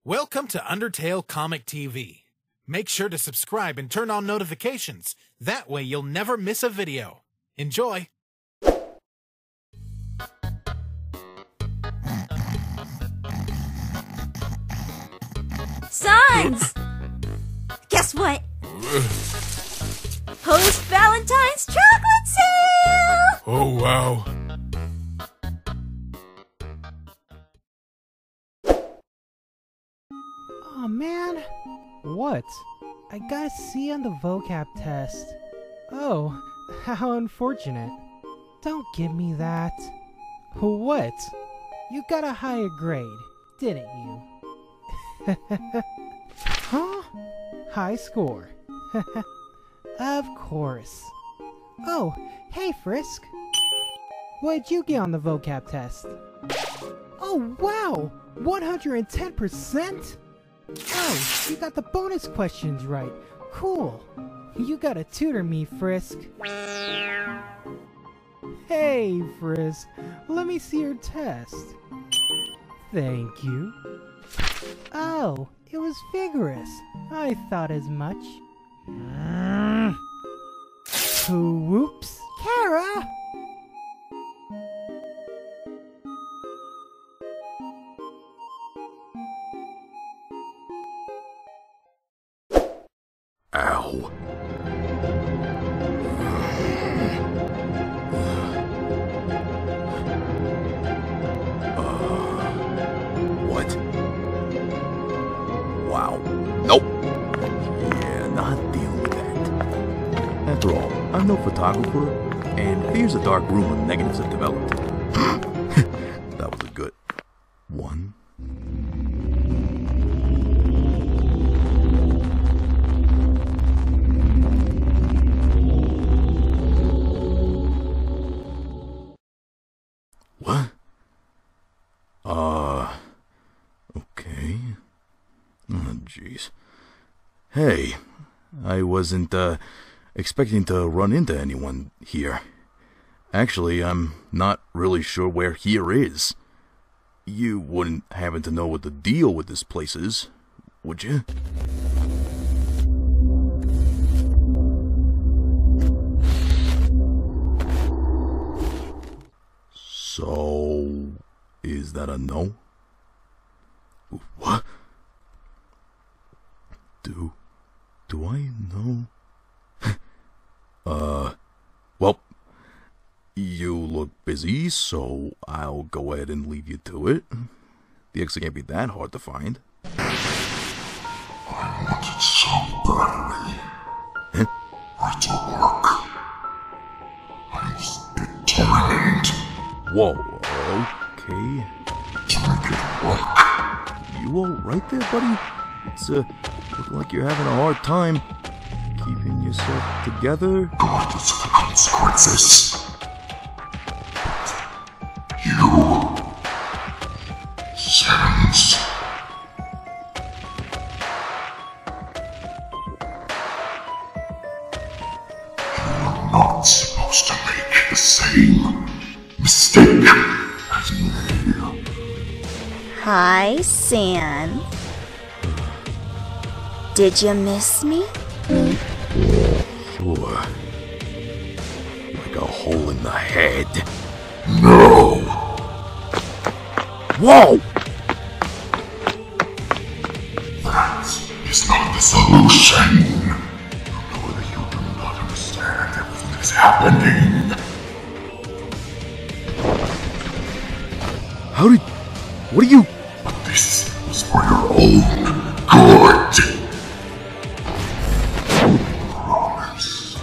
Welcome to Undertale Comic TV. Make sure to subscribe and turn on notifications. That way you'll never miss a video. Enjoy! Sans! Guess what? Post-Valentine's chocolate sale! Oh, wow. Oh man, what? I got a C on the vocab test. Oh, how unfortunate. Don't give me that. What? You got a higher grade, didn't you? Huh? High score. Of course. Oh, hey Frisk. What'd you get on the vocab test? Oh wow! 110%? Oh, you got the bonus questions right. Cool. You gotta tutor me, Frisk. Hey, Frisk. Let me see your test. Thank you. Oh, it was vigorous. I thought as much. Whoops. Kara! Ow. What? Wow. Nope. Yeah, not dealing with that. After all, I'm no photographer, and fears a dark room when negatives have developed. That was a good one. What? Okay. Oh, jeez. Hey, I wasn't, expecting to run into anyone here. Actually, I'm not really sure where here is. You wouldn't happen to know what the deal with this place is, would you? So, is that a no? What? Do I know? Well, you look busy, so I'll go ahead and leave you to it. The exit can't be that hard to find. I wanted so badly. Right to work. I was determined. Whoa, okay. To make it work. You alright there, buddy? It's, looking like you're having a hard time keeping yourself together. Regardless of the consequences. You, Sans, you're not supposed to make the same mistake as me. Hi, Sans. Did you miss me? Sure. Like a hole in the head. No! Whoa! That is not the solution. Whether you do not understand everything that is happening. What are you? But this is for your own good. Promise.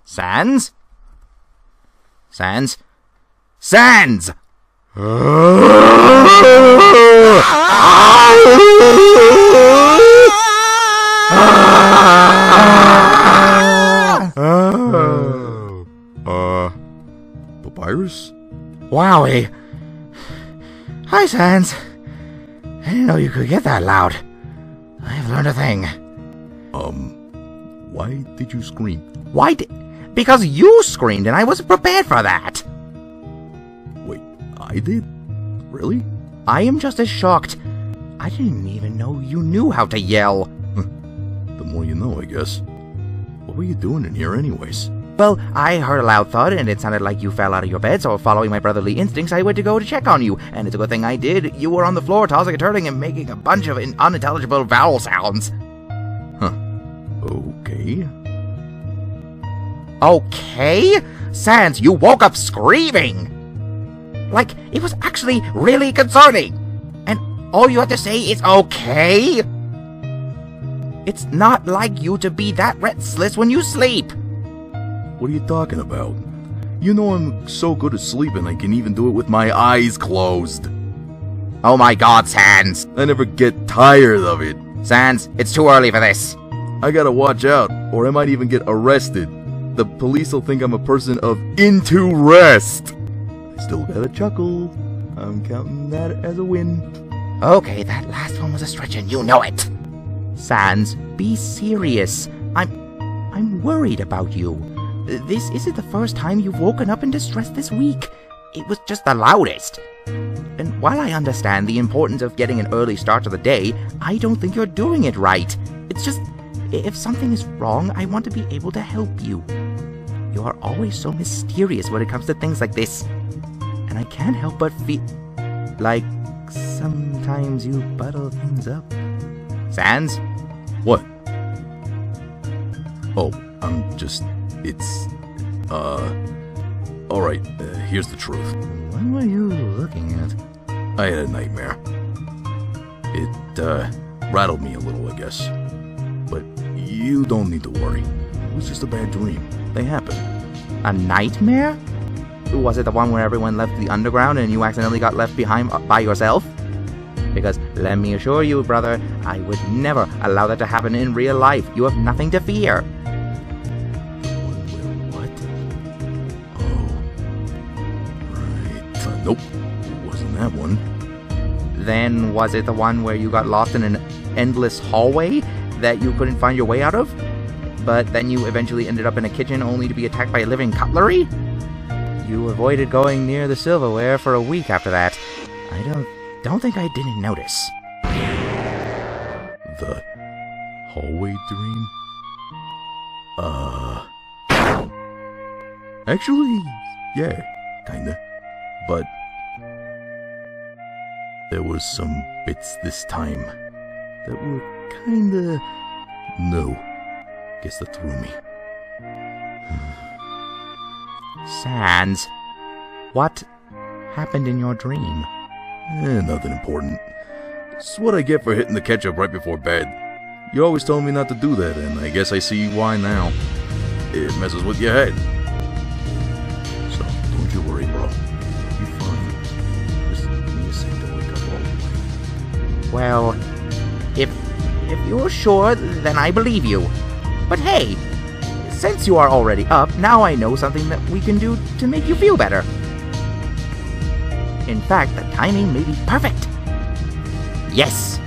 Sans. Sans? Sans! Papyrus? Wowie. Hi, Sans. I didn't know you could get that loud. I've learned a thing. Why did you scream? Why did... Because you screamed and I wasn't prepared for that. I did? Really? I am just as shocked. I didn't even know you knew how to yell. The more you know, I guess. What were you doing in here anyways? Well, I heard a loud thud, and it sounded like you fell out of your bed, so following my brotherly instincts, I went to go to check on you, and it's a good thing I did. You were on the floor, tossing and turning and making a bunch of unintelligible vowel sounds. Huh. Okay. Okay? Sans, you woke up screaming! Like, it was actually really concerning! And all you had to say is okay? It's not like you to be that restless when you sleep! What are you talking about? You know I'm so good at sleeping I can even do it with my eyes closed. Oh my god, Sans! I never get tired of it. Sans, it's too early for this. I gotta watch out, or I might even get arrested. The police will think I'm a person of into rest. I still got a chuckle. I'm counting that as a win. Okay, that last one was a stretch and you know it. Sans, be serious. I'm worried about you. This isn't the first time you've woken up in distress this week. It was just the loudest. And while I understand the importance of getting an early start to the day, I don't think you're doing it right. It's just, if something is wrong, I want to be able to help you. You are always so mysterious when it comes to things like this. And I can't help but feel like sometimes you bottle things up. Sans? What? Oh, I'm just... It's... Alright, here's the truth. What were you looking at? I had a nightmare. It, rattled me a little, I guess. But you don't need to worry. It was just a bad dream. They happen. A nightmare? Was it the one where everyone left the underground and you accidentally got left behind by yourself? Because let me assure you, brother, I would never allow that to happen in real life. You have nothing to fear. What? Oh. Right. Nope. It wasn't that one. Then was it the one where you got lost in an endless hallway that you couldn't find your way out of? But then you eventually ended up in a kitchen only to be attacked by a living cutlery? You avoided going near the silverware for a week after that. I don't think I didn't notice. The hallway dream? Actually, yeah, kinda. But there was some bits this time that were kinda new. Guess that threw me. Sans, what happened in your dream? Nothing important. It's what I get for hitting the ketchup right before bed. You always told me not to do that, and I guess I see why now. It messes with your head. So, don't you worry, bro. You're fine. Just give me a sec to wake up all the way. Well, if you're sure, then I believe you. But hey, since you are already up, now I know something that we can do to make you feel better. In fact, the timing may be perfect. Yes!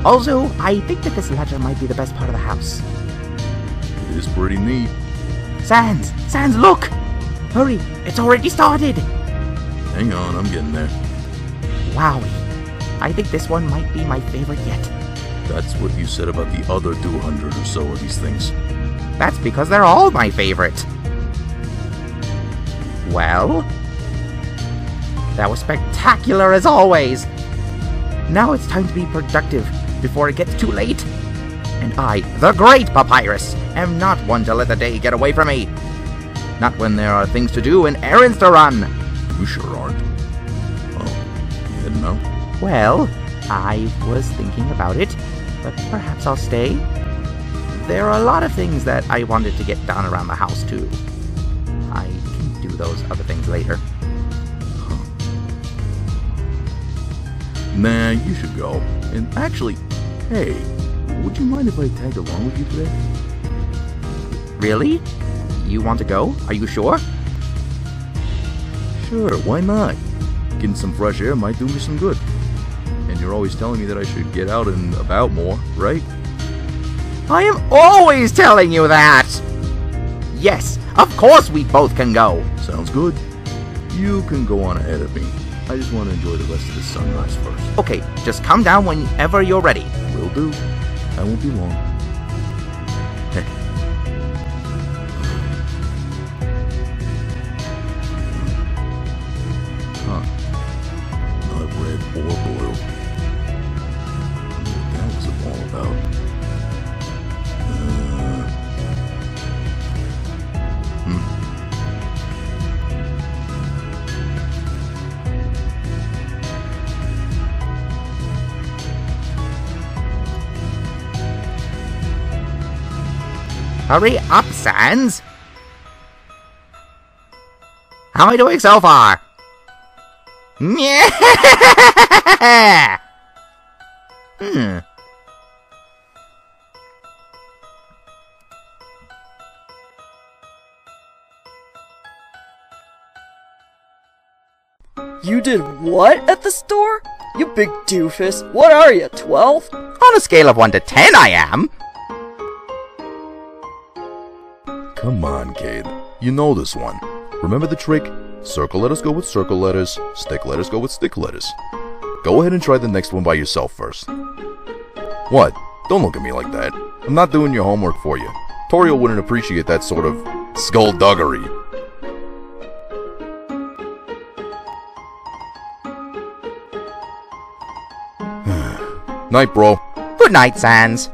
Also, I think that this ladder might be the best part of the house. It is pretty neat. Sans, look! Hurry, it's already started! Hang on, I'm getting there. Wowie. I think this one might be my favorite yet. That's what you said about the other 200 or so of these things. That's because they're all my favorite. Well, that was spectacular as always. Now it's time to be productive before it gets too late. And I, the great Papyrus, am not one to let the day get away from me. Not when there are things to do and errands to run. You sure aren't. Oh, you heading out? Well, I was thinking about it, but perhaps I'll stay. There are a lot of things that I wanted to get done around the house, too. I can do those other things later. Huh. Nah, you should go. And actually, hey, would you mind if I tagged along with you today? Really? You want to go? Are you sure? Sure, why not? Getting some fresh air might do me some good. And you're always telling me that I should get out and about more, right? I am always telling you that! Yes, of course we both can go. Sounds good. You can go on ahead of me. I just want to enjoy the rest of the sunrise first. Okay, just come down whenever you're ready. Will do. I won't be long. Huh. Not red or blue. What that was all about. Hurry up, Sans! How am I doing so far? You did what at the store? You big doofus. What are you, 12? On a scale of 1 to 10, I am. Come on, kid. You know this one. Remember the trick? Circle letters go with circle letters, stick letters go with stick letters. Go ahead and try the next one by yourself first. What? Don't look at me like that. I'm not doing your homework for you. Toriel wouldn't appreciate that sort of skullduggery. Night, bro. Good night, Sans.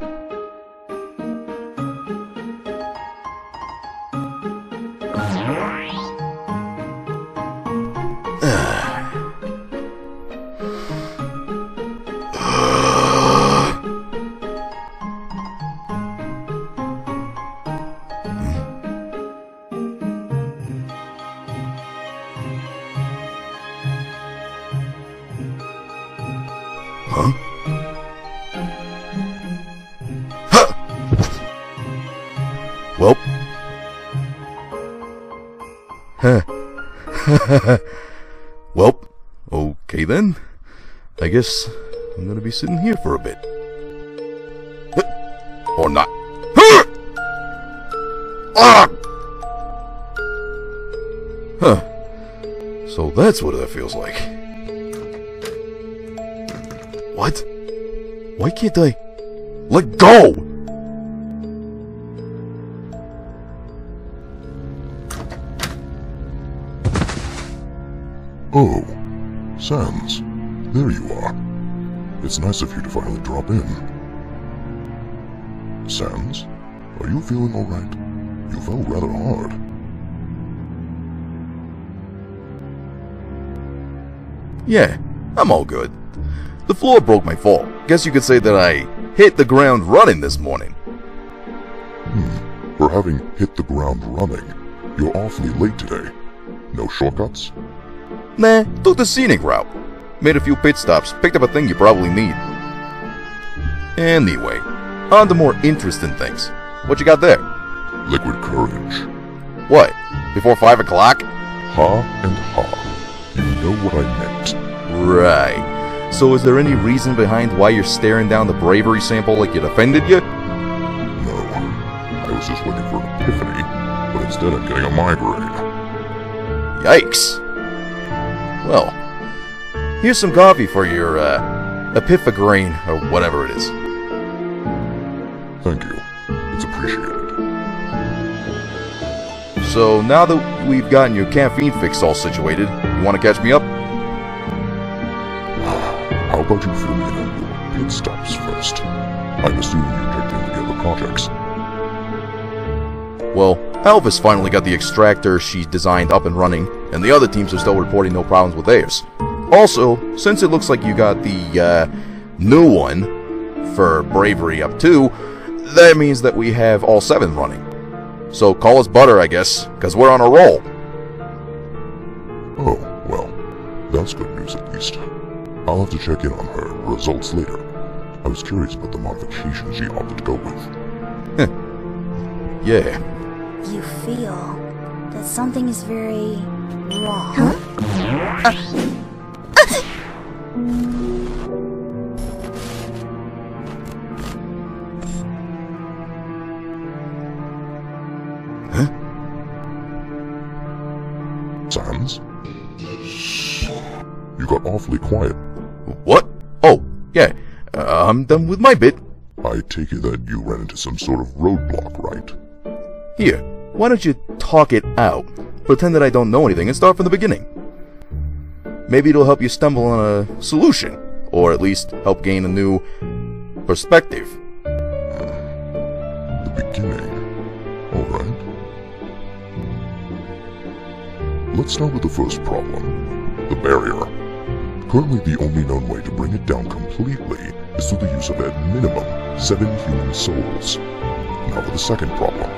Huh? Well. Well, okay then. I guess I'm gonna be sitting here for a bit. Or not. Huh. So that's what that feels like. What? Why can't I... Let go! Oh, Sans, there you are. It's nice of you to finally drop in. Sans, are you feeling alright? You fell rather hard. Yeah, I'm all good. The floor broke my fall. Guess you could say that I hit the ground running this morning. For having hit the ground running, you're awfully late today. No shortcuts? Nah, took the scenic route. Made a few pit stops, picked up a thing you probably need. Anyway, on to more interesting things. What you got there? Liquid courage. What? Before 5 o'clock? Ha and ha. You know what I meant. Right. So is there any reason behind why you're staring down the bravery sample like it offended you? No. I was just waiting for an epiphany, but instead I'm getting a migraine. Yikes. Well, here's some coffee for your, epiphagrain, or whatever it is. Thank you. It's appreciated. So, now that we've gotten your caffeine fix all situated, you want to catch me up? How about you fill me in on your pit stops first? I'm assuming you checked in the other projects. Well, Elvis finally got the extractor she designed up and running, and the other teams are still reporting no problems with theirs. Also, since it looks like you got the, new one for Bravery up too, that means that we have all 7 running. So call us butter, I guess, because we're on a roll. Oh, well, that's good news at least. I'll have to check in on her results later. I was curious about the modifications she opted to go with. Yeah. You feel that something is very wrong. Sans? You got awfully quiet. What? Oh, yeah. I'm done with my bit. I take it that you ran into some sort of roadblock, right? Here, why don't you talk it out? Pretend that I don't know anything and start from the beginning. Maybe it'll help you stumble on a solution, or at least help gain a new perspective. The beginning. Alright. Let's start with the first problem, the barrier. Currently, the only known way to bring it down completely is through the use of at minimum 7 human souls. Now for the second problem.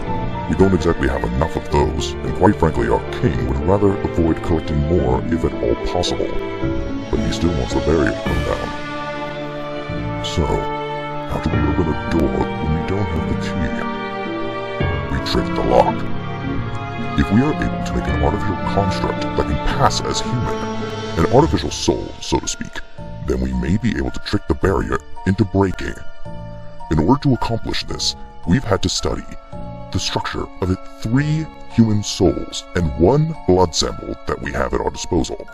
We don't exactly have enough of those, and quite frankly our king would rather avoid collecting more if at all possible. But he still wants the barrier to come down. So, how do we open a door when we don't have the key? We trick the lock. If we are able to make an artificial construct that can pass as human, an artificial soul, so to speak, then we may be able to trick the barrier into breaking. In order to accomplish this, we've had to study the structure of the 3 human souls and 1 blood sample that we have at our disposal.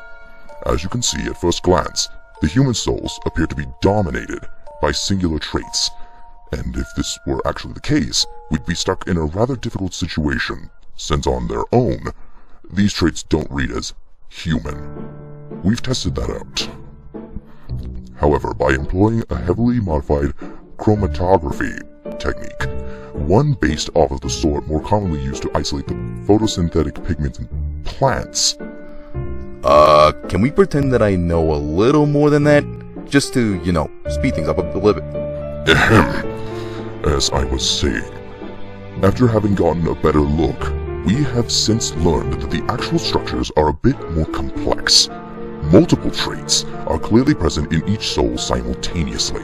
As you can see at first glance, the human souls appear to be dominated by singular traits, and if this were actually the case, we'd be stuck in a rather difficult situation, since on their own, these traits don't read as human. We've tested that out. However, by employing a heavily modified chromatography technique, one based off of the sort more commonly used to isolate the photosynthetic pigments in plants. Can we pretend that I know a little more than that? Just to, speed things up a little bit. As I was saying, after having gotten a better look, we have since learned that the actual structures are a bit more complex. Multiple traits are clearly present in each soul simultaneously,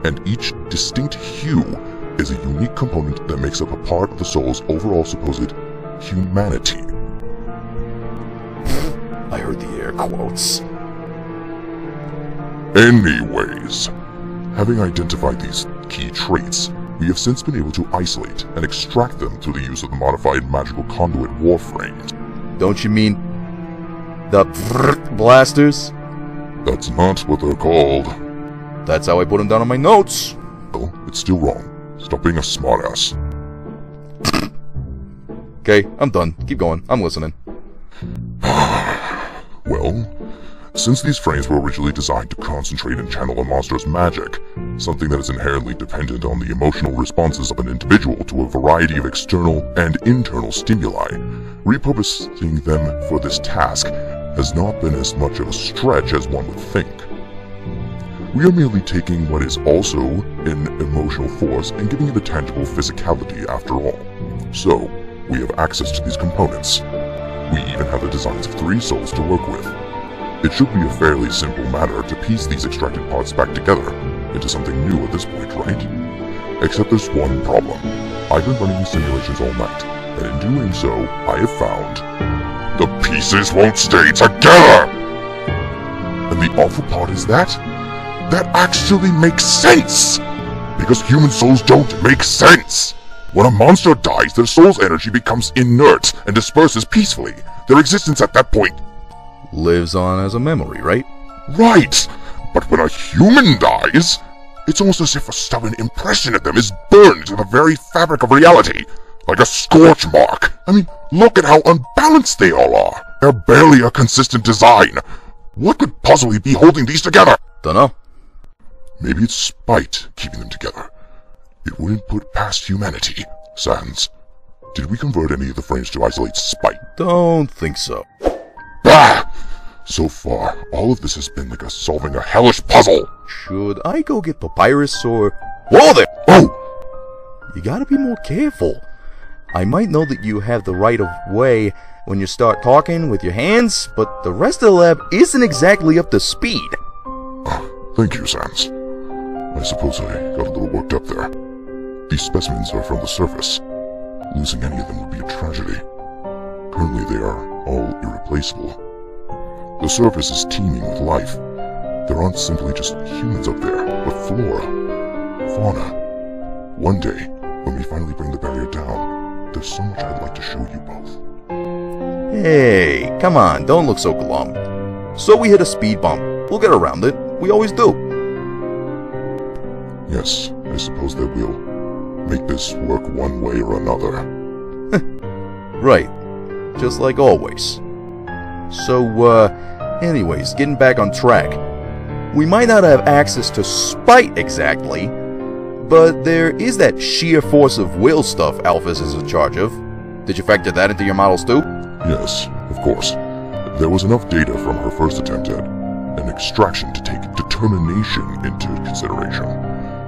and each distinct hue is a unique component that makes up a part of the soul's overall supposed humanity. I heard the air quotes. Anyways, having identified these key traits, we have since been able to isolate and extract them through the use of the modified magical conduit warframes. Don't you mean the blasters? That's not what they're called. That's how I put them down on my notes. Well, it's still wrong. Stop being a smartass. Okay, I'm done. Keep going. I'm listening. Well, since these frames were originally designed to concentrate and channel a monster's magic, something that is inherently dependent on the emotional responses of an individual to a variety of external and internal stimuli, repurposing them for this task has not been as much of a stretch as one would think. We are merely taking what is also an emotional force and giving it a tangible physicality after all. So, we have access to these components. We even have the designs of 3 souls to work with. It should be a fairly simple matter to piece these extracted parts back together into something new at this point, right? Except there's one problem. I've been running these simulations all night, and in doing so, I have found the pieces won't stay together! And the awful part is that actually makes sense! Because human souls don't make sense! When a monster dies, their soul's energy becomes inert and disperses peacefully. Their existence at that point lives on as a memory, right? Right! But when a human dies, it's almost as if a stubborn impression of them is burned into the very fabric of reality, like a scorch mark. I mean, look at how unbalanced they all are. They're barely a consistent design. What could possibly be holding these together? Dunno. Maybe it's spite keeping them together. It wouldn't put past humanity. Sans, did we convert any of the frames to isolate spite? Don't think so. Bah! So far, all of this has been like solving a hellish puzzle. Should I go get Papyrus or... Whoa there! Oh! You gotta be more careful. I might know that you have the right of way when you start talking with your hands, but the rest of the lab isn't exactly up to speed. Thank you, Sans. I suppose I got a little worked up there. These specimens are from the surface. Losing any of them would be a tragedy. Currently they are all irreplaceable. The surface is teeming with life. There aren't simply just humans up there, but flora, fauna. One day, when we finally bring the barrier down, there's so much I'd like to show you both. Hey, come on, don't look so glum. So we hit a speed bump. We'll get around it. We always do. Yes, I suppose that we'll make this work one way or another. Right. Just like always. So, anyways, getting back on track. We might not have access to spite exactly, but there is that sheer force of will stuff Alphys is in charge of. Did you factor that into your models too? Yes, of course. There was enough data from her first attempt at an extraction to take determination into consideration.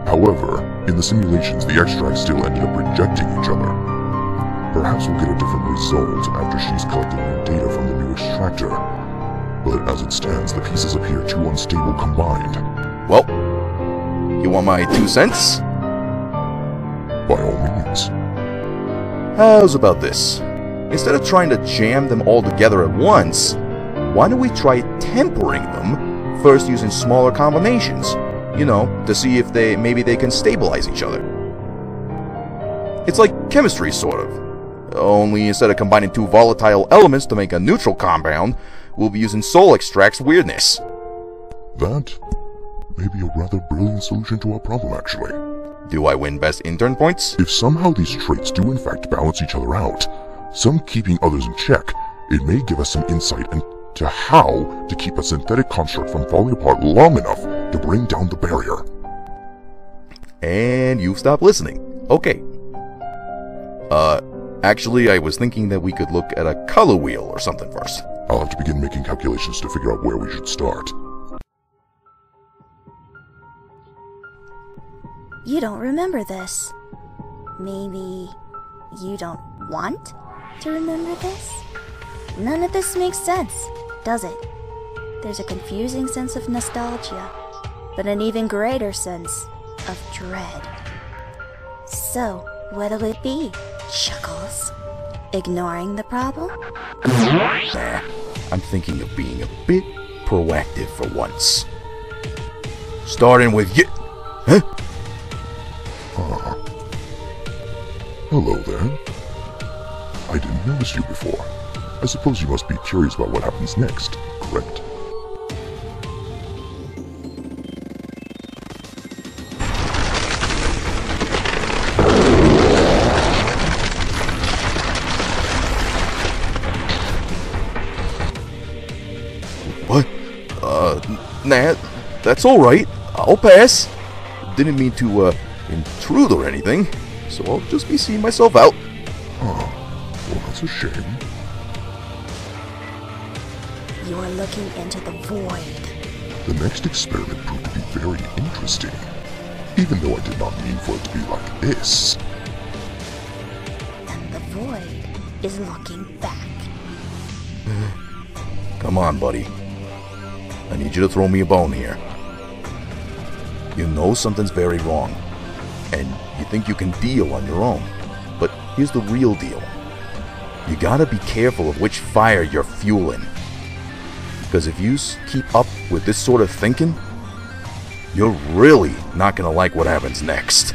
However, in the simulations, the extracts still ended up rejecting each other. Perhaps we'll get a different result after she's collected more data from the new extractor. But as it stands, the pieces appear too unstable combined. Well, you want my 2 cents? By all means. How's about this? Instead of trying to jam them all together at once, why don't we try tempering them, first using smaller combinations? You know, to see if maybe they can stabilize each other. It's like chemistry, sort of. Only instead of combining 2 volatile elements to make a neutral compound, we'll be using soul extract's weirdness. That may be a rather brilliant solution to our problem, actually. Do I win best intern points? If somehow these traits do in fact balance each other out, some keeping others in check, it may give us some insight into how to keep a synthetic construct from falling apart long enough to bring down the barrier. And you stop listening. Okay. Actually, I was thinking that we could look at a color wheel or something first. I'll have to begin making calculations to figure out where we should start. You don't remember this. Maybe you don't want to remember this? None of this makes sense, does it? There's a confusing sense of nostalgia, but an even greater sense of dread. So, what'll it be, Chuckles? Ignoring the problem? Nah, I'm thinking of being a bit proactive for once. Starting with you. Huh? Hello there. I didn't notice you before. I suppose you must be curious about what happens next, correct? What? Nah, that's alright. I'll pass. Didn't mean to, intrude or anything, so I'll just be seeing myself out. Well, that's a shame. You are looking into the void. The next experiment proved to be very interesting, even though I did not mean for it to be like this. And the void is looking back. Come on, buddy. I need you to throw me a bone here. You know something's very wrong, and you think you can deal on your own. But here's the real deal. You gotta be careful of which fire you're fueling. Because if you keep up with this sort of thinking, you're really not gonna like what happens next.